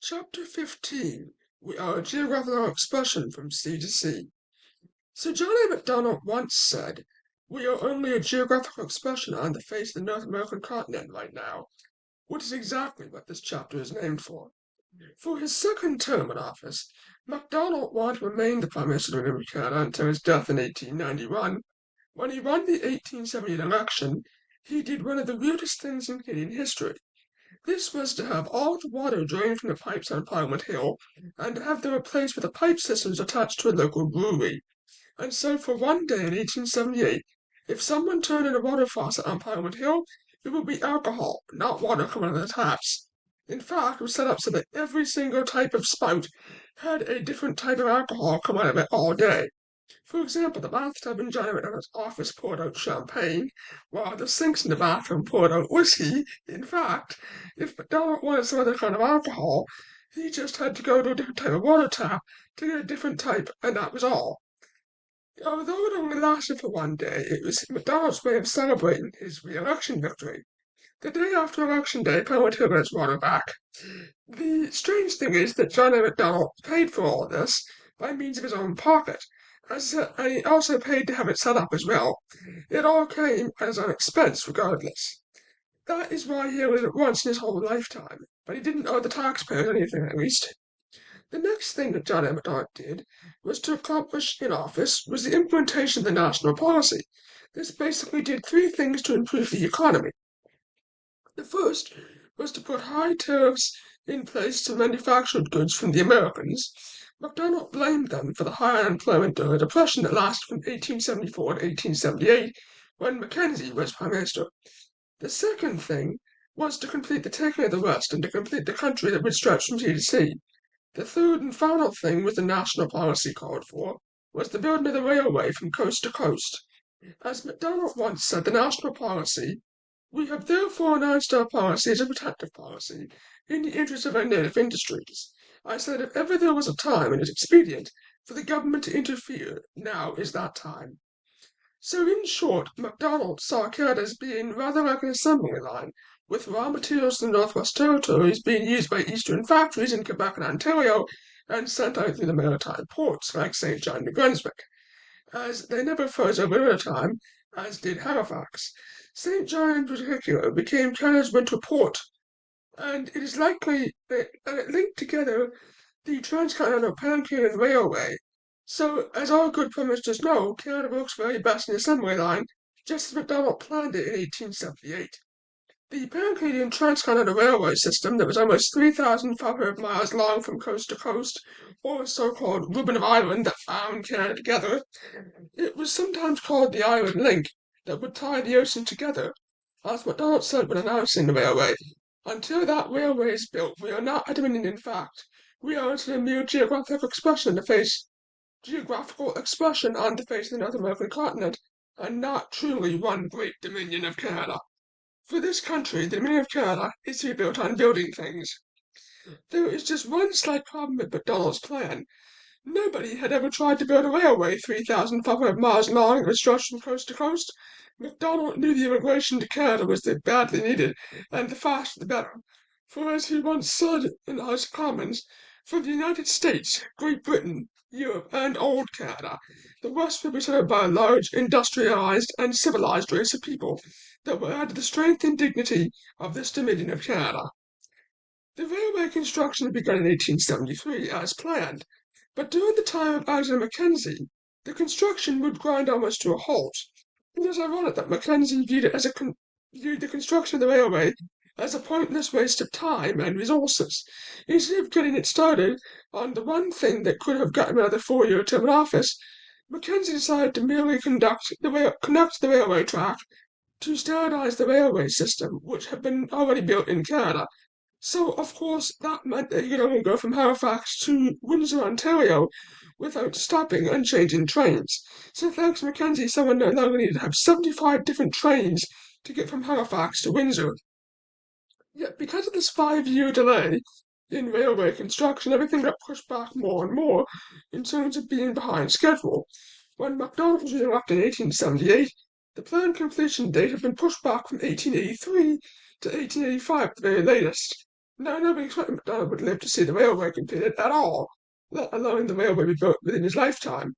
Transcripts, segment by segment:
Chapter 15. We are a geographical expression from sea to sea. Sir John A. Macdonald once said, "We are only a geographical expression on the face of the North American continent right now," which is exactly what this chapter is named for. For his second term in office, Macdonald wanted to remain the Prime Minister of Canada until his death in 1891. When he won the 1878 election, he did one of the weirdest things in Canadian history. This was to have all the water drained from the pipes on Parliament Hill, and to have them replaced with a pipe systems attached to a local brewery. And so for one day in 1878, if someone turned on a water faucet on Parliament Hill, it would be alcohol, not water coming out of the taps. In fact, it was set up so that every single type of spout had a different type of alcohol come out of it all day. For example, the bathtub in John McDonald's office poured out champagne, while the sinks in the bathroom poured out whiskey. In fact, if McDonald wanted some other kind of alcohol, he just had to go to a different type of water tap to get a different type, and that was all. Although it only lasted for one day, it was McDonald's way of celebrating his re-election victory. The day after Election Day, Parliament Hill got its water back. The strange thing is that John A. Macdonald paid for all this by means of his own pocket, and he also paid to have it set up as well. It all came as an expense regardless. That is why he only did it once in his whole lifetime, but he didn't owe the taxpayers anything at least. The next thing that John A. Macdonald did was to accomplish in office was the implementation of the national policy. This basically did three things to improve the economy. The first was to put high tariffs in place to manufactured goods from the Americans. Macdonald blamed them for the high unemployment during the Depression that lasted from 1874 to 1878, when Mackenzie was Prime Minister. The second thing was to complete the taking of the West and to complete the country that would stretch from sea to sea. The third and final thing was the national policy called for, was the building of the railway from coast to coast. As Macdonald once said, the national policy, "We have therefore announced our policy as a protective policy in the interest of our native industries. I said if ever there was a time when it is expedient for the government to interfere, now is that time." So in short, Macdonald saw Canada as being rather like an assembly line, with raw materials from the Northwest Territories being used by eastern factories in Quebec and Ontario and sent out through the maritime ports like St. John, New Brunswick, as they never froze over wintertime, as did Halifax. St. John in particular became Canada's winter port, and it is likely that it linked together the Transcontinental Pan-Canadian Railway. So, as all good Prime Ministers know, Canada works very best in the assembly line, just as Macdonald planned it in 1878. The Pan-Canadian Transcontinental Railway system that was almost 3,500 miles long from coast to coast, or the so-called Ribbon of Ireland that bound Canada together, it was sometimes called the Iron Link, that would tie the ocean together. As Macdonald said when announcing the railway, "Until that railway is built, we are not a dominion in fact. We are a mere geographical expression on the face of the North American continent, and not truly one great dominion of Canada. For this country, the dominion of Canada is to be built on building things." There is just one slight problem with Macdonald's plan. Nobody had ever tried to build a railway 3,500 miles long that would stretch from coast to coast. Macdonald knew the immigration to Canada was badly needed, and the faster the better. For as he once said in the House of Commons, "For the United States, Great Britain, Europe, and old Canada, the West will be settled by a large, industrialized, and civilized race of people that will add to the strength and dignity of this Dominion of Canada." The railway construction began in 1873 as planned, but during the time of Alexander Mackenzie, the construction would grind almost to a halt. It is ironic that Mackenzie viewed the construction of the railway as a pointless waste of time and resources. Instead of getting it started on the one thing that could have gotten another 4-year term in office, Mackenzie decided to merely connect the railway track to standardize the railway system, which had been already built in Canada. So, of course, that meant that he could only go from Halifax to Windsor, Ontario, without stopping and changing trains. So, thanks to Mackenzie, someone no longer needed to have 75 different trains to get from Halifax to Windsor. Yet, because of this 5-year delay in railway construction, everything got pushed back more and more in terms of being behind schedule. When Macdonald was re-elected in 1878, the planned completion date had been pushed back from 1883 to 1885 at the very latest. No, nobody expected MacDonald would live to see the railway completed at all, let alone the railway be built within his lifetime.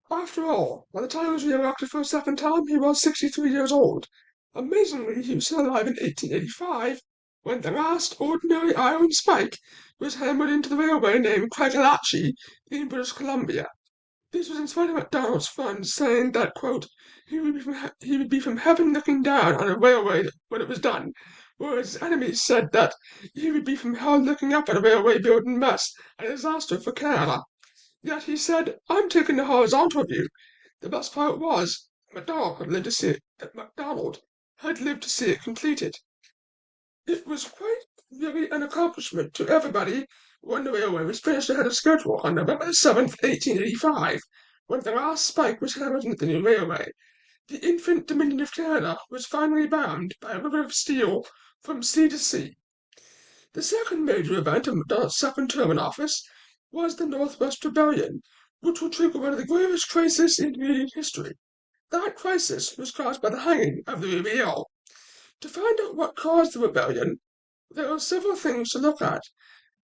After all, by the time he was re-elected for a second time, he was 63 years old. Amazingly, he was still alive in 1885, when the last ordinary iron spike was hammered into the railway named Craigalatchie in British Columbia. This was in spite of MacDonald's friends saying that, quote, he would be from heaven looking down on a railway when it was done, whereas his enemies said that he would be from hell looking up at a railway building mess, a disaster for Canada. Yet he said, I'm taking the horizontal view. The best part was, MacDonald had lived to see it completed. It was quite really an accomplishment to everybody when the railway was finished ahead of schedule on November 7th, 1885, when the last spike was hammered into the new railway. The infant Dominion of Canada was finally bound by a river of steel from sea to sea. The second major event of MacDonald's second term in office was the Northwest Rebellion, which will trigger one of the gravest crises in Canadian history. That crisis was caused by the hanging of the rebel. To find out what caused the rebellion, there are several things to look at.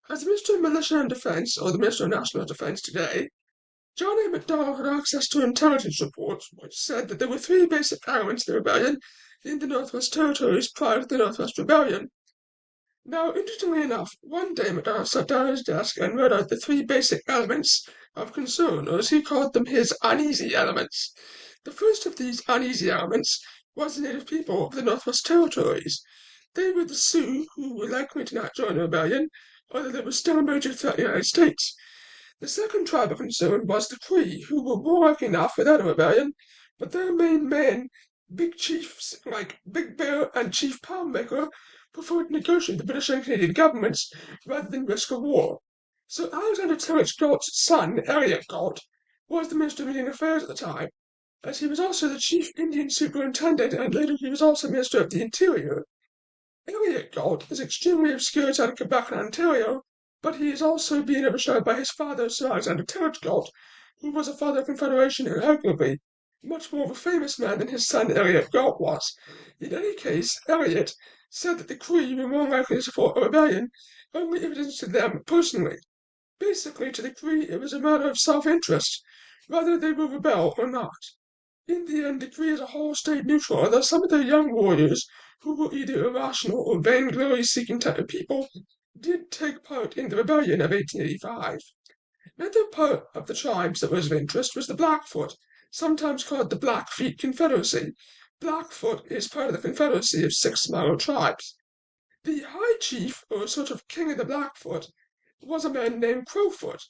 As the Minister of Militia and Defence, or the Minister of National Defence today, John A. Macdonald had access to intelligence reports which said that there were three basic elements of the rebellion in the Northwest Territories prior to the Northwest Rebellion. Now, interestingly enough, one day Macdonald sat down at his desk and read out the three basic elements of concern, or as he called them, his uneasy elements. The first of these uneasy elements was the native people of the Northwest Territories. They were the Sioux, who were likely to not join the rebellion, although they were still a major threat to the United States. The second tribe of concern was the Cree, who were warlike enough without a rebellion, but their main men, big chiefs like Big Bear and Chief Poundmaker, preferred to negotiate with the British and Canadian governments rather than risk a war. So Alexander Terence Galt's son, Elliot Galt, was the Minister of Indian Affairs at the time, as he was also the Chief Indian Superintendent and later he was also Minister of the Interior. Elliot Galt is extremely obscure outside of Quebec and Ontario, but he is also being overshadowed by his father, Sir Alexander Terence Galt, who was a father of Confederation and arguably much more of a famous man than his son Elliot Galt was. In any case, Elliot said that the Cree were more likely to support a rebellion only if it is to them personally. Basically, to the Cree, it was a matter of self-interest, whether they will rebel or not. In the end, the Cree as a whole stayed neutral, although some of their young warriors, who were either irrational or vainglory-seeking type of people, did take part in the rebellion of 1885. Another part of the tribes that was of interest was the Blackfoot, sometimes called the Blackfeet Confederacy. Blackfoot is part of the confederacy of six smaller tribes. The high chief, or sort of king of the Blackfoot, was a man named Crowfoot,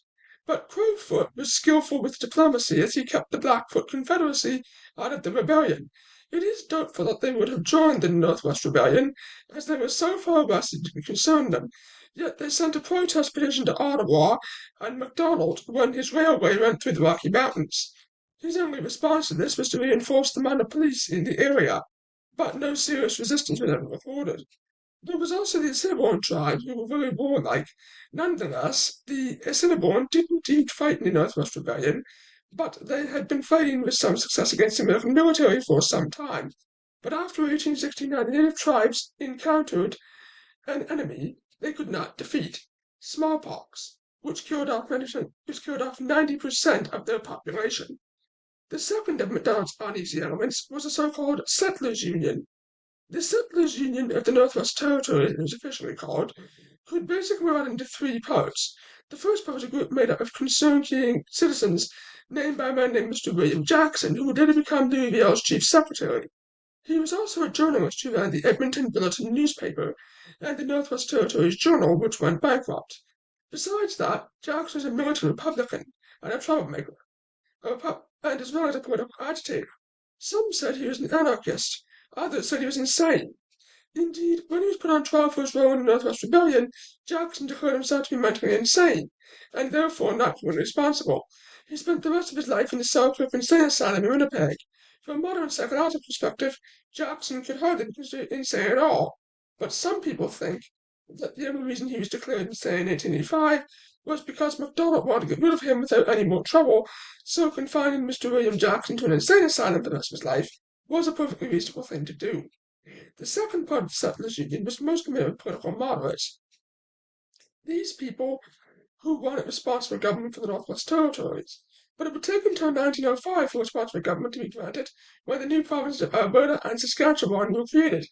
but Crowfoot was skillful with diplomacy as he kept the Blackfoot Confederacy out of the rebellion. It is doubtful that they would have joined the Northwest Rebellion, as they were so far west it didn't concern them. Yet they sent a protest petition to Ottawa and Macdonald when his railway ran through the Rocky Mountains. His only response to this was to reinforce the mounted police in the area, but no serious resistance was ever recorded. There was also the Assiniboine tribe, who were very warlike. Nonetheless, the Assiniboine did indeed fight in the Northwest Rebellion, but they had been fighting with some success against the American military for some time. But after 1869, the native tribes encountered an enemy they could not defeat, smallpox, which killed off 90% of their population. The second of Macdonald's uneasy elements was the so-called Settlers' Union. The Settlers' Union of the Northwest Territories, it was officially called, could basically be divided into three parts. The first part was a group made up of concerned citizens named by a man named Mr. William Jackson, who would later become the UVL's chief secretary. He was also a journalist who ran the Edmonton Bulletin newspaper and the Northwest Territories Journal, which went bankrupt. Besides that, Jackson was a militant Republican and a troublemaker, and as well as a political agitator. Some said he was an anarchist, others said he was insane. Indeed, when he was put on trial for his role in the Northwest Rebellion, Jackson declared himself to be mentally insane, and therefore not fully responsible. He spent the rest of his life in the Selkirk Insane Asylum in Winnipeg. From a modern psychological perspective, Jackson could hardly be considered insane at all. But some people think that the only reason he was declared insane in 1885 was because Macdonald wanted to get rid of him without any more trouble, so confining Mr. William Jackson to an insane asylum for the rest of his life was a perfectly reasonable thing to do. The second part of the settlers' union was mostly made of political moderates. These people who wanted responsible government for the Northwest Territories. But it would take until 1905 for responsible government to be granted when the new provinces of Alberta and Saskatchewan were created.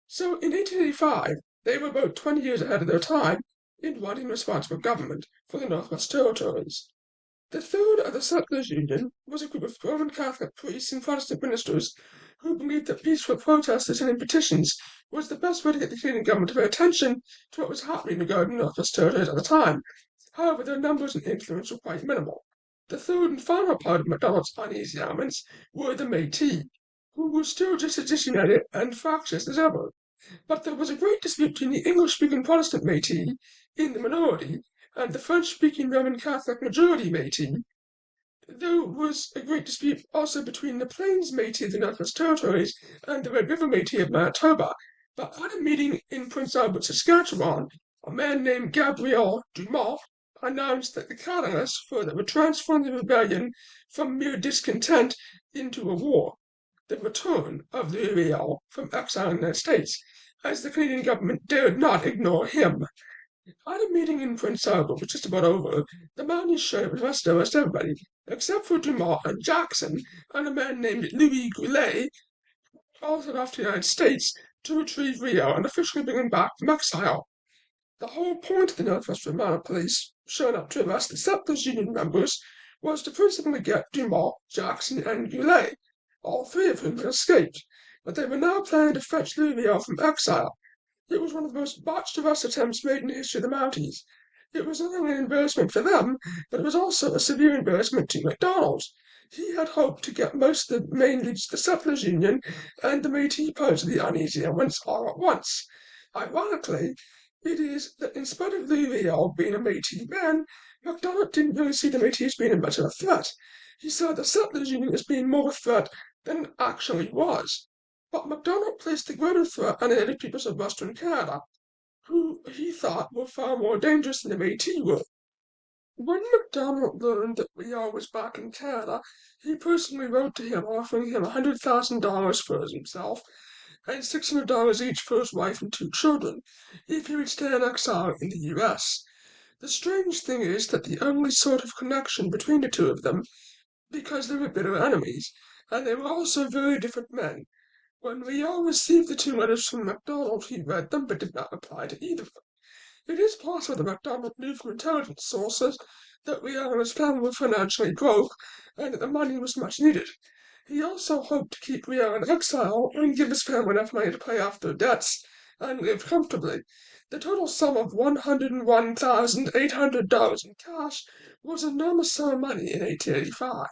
So in 1885, they were about 20 years ahead of their time in wanting responsible government for the Northwest Territories. The third of the Settlers' Union was a group of Roman Catholic priests and Protestant ministers who believed that peaceful protests and sending petitions was the best way to get the Canadian government to pay attention to what was happening regarding the Northwest Territories at the time. However, their numbers and influence were quite minimal. The third and final part of MacDonald's uneasy elements were the Métis, who were still just as disunited and fractious as ever. But there was a great dispute between the English-speaking Protestant Métis in the minority and the French-speaking Roman Catholic majority Métis. There was a great dispute also between the Plains Métis of the Northwest Territories and the Red River Métis of Manitoba. But at a meeting in Prince Albert, Saskatchewan, a man named Gabriel Dumont announced that the catalyst for that would transform the rebellion from mere discontent into a war, the return of Louis from exile in the United States, as the Canadian government dared not ignore him. At a meeting in Prince Albert, which was just about over, the man showed arrested almost everybody, except for Dumont and Jackson, and a man named Louis Goulet, all set off to the United States to retrieve Rio and officially bring him back from exile. The whole point of the Northwest Vermont police showing up to arrest the Settlers Union members was to principally get Dumont, Jackson, and Goulet, all three of whom had escaped, but they were now planning to fetch Louis from exile. It was one of the most botched arrest attempts made in the history of the Mounties. It was not only an embarrassment for them, but it was also a severe embarrassment to MacDonald. He had hoped to get most of the main leads of the Settlers Union and the Métis parts of the uneasy elements all at once. Ironically, it is that in spite of Louis being a Métis man, MacDonald didn't really see the Métis as being much of a threat. He saw the Settlers Union as being more of a threat than it actually was. But MacDonald placed the greater threat on the native peoples of Western Canada, who he thought were far more dangerous than the Métis were. When MacDonald learned that Riel was back in Canada, he personally wrote to him offering him $100,000 for himself and $600 each for his wife and two children if he would stay in exile in the U.S. The strange thing is that the only sort of connection between the two of them, because they were bitter enemies, and they were also very different men. When Riel received the two letters from MacDonald, he read them but did not reply to either of them. It is possible that MacDonald knew from intelligence sources that Riel and his family were financially broke and that the money was much needed. He also hoped to keep Riel in exile and give his family enough money to pay off their debts and live comfortably. The total sum of $101,800 in cash was an enormous sum of money in 1885.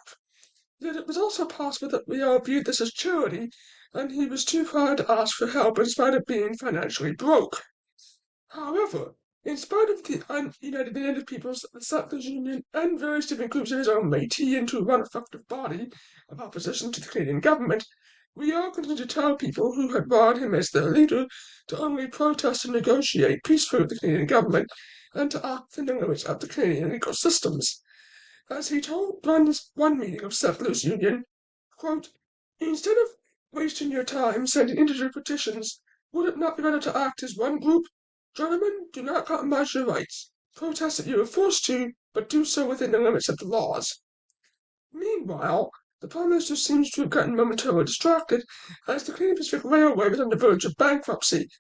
Yet it was also possible that Riel viewed this as charity, and he was too proud to ask for help in spite of being financially broke. However, in spite of the united native peoples, the Settlers Union, and various different groups of his own Métis into one effective body of opposition to the Canadian government, Riel continued to tell people who had brought him as their leader to only protest and negotiate peacefully with the Canadian government and to act within the limits of the Canadian legal systems. As he told one meeting of Settlers Union, quote, "Instead of wasting your time sending individual petitions, would it not be better to act as one group? Gentlemen, do not compromise your rights. Protest if you are forced to, but do so within the limits of the laws." Meanwhile, the Prime Minister seems to have gotten momentarily distracted as the Canadian Pacific Railway was on the verge of bankruptcy.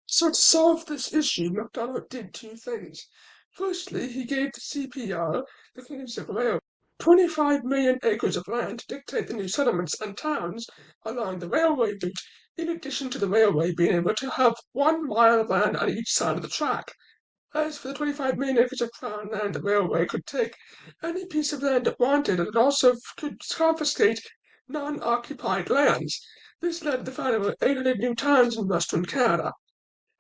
So to solve this issue, MacDonald did two things. Firstly, he gave the CPR, the Canadian Pacific Railway, 25 million acres of land to dictate the new settlements and towns along the railway route, in addition to the railway being able to have 1 mile of land on each side of the track. As for the 25 million acres of crown land the railway could take any piece of land it wanted, and it also could confiscate non-occupied lands. This led to the founding of 800 new towns in Western Canada.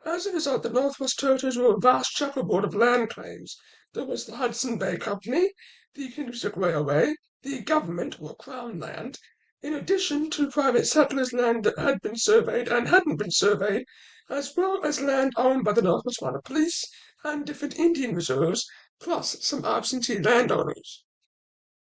As a result, the Northwest Territories were a vast checkerboard of land claims. There was the Hudson Bay Company, the Canadian Pacific Railway, the government, or Crown land, in addition to private settlers' land that had been surveyed and hadn't been surveyed, as well as land owned by the Northwest Mounted Police and different Indian reserves, plus some absentee landowners.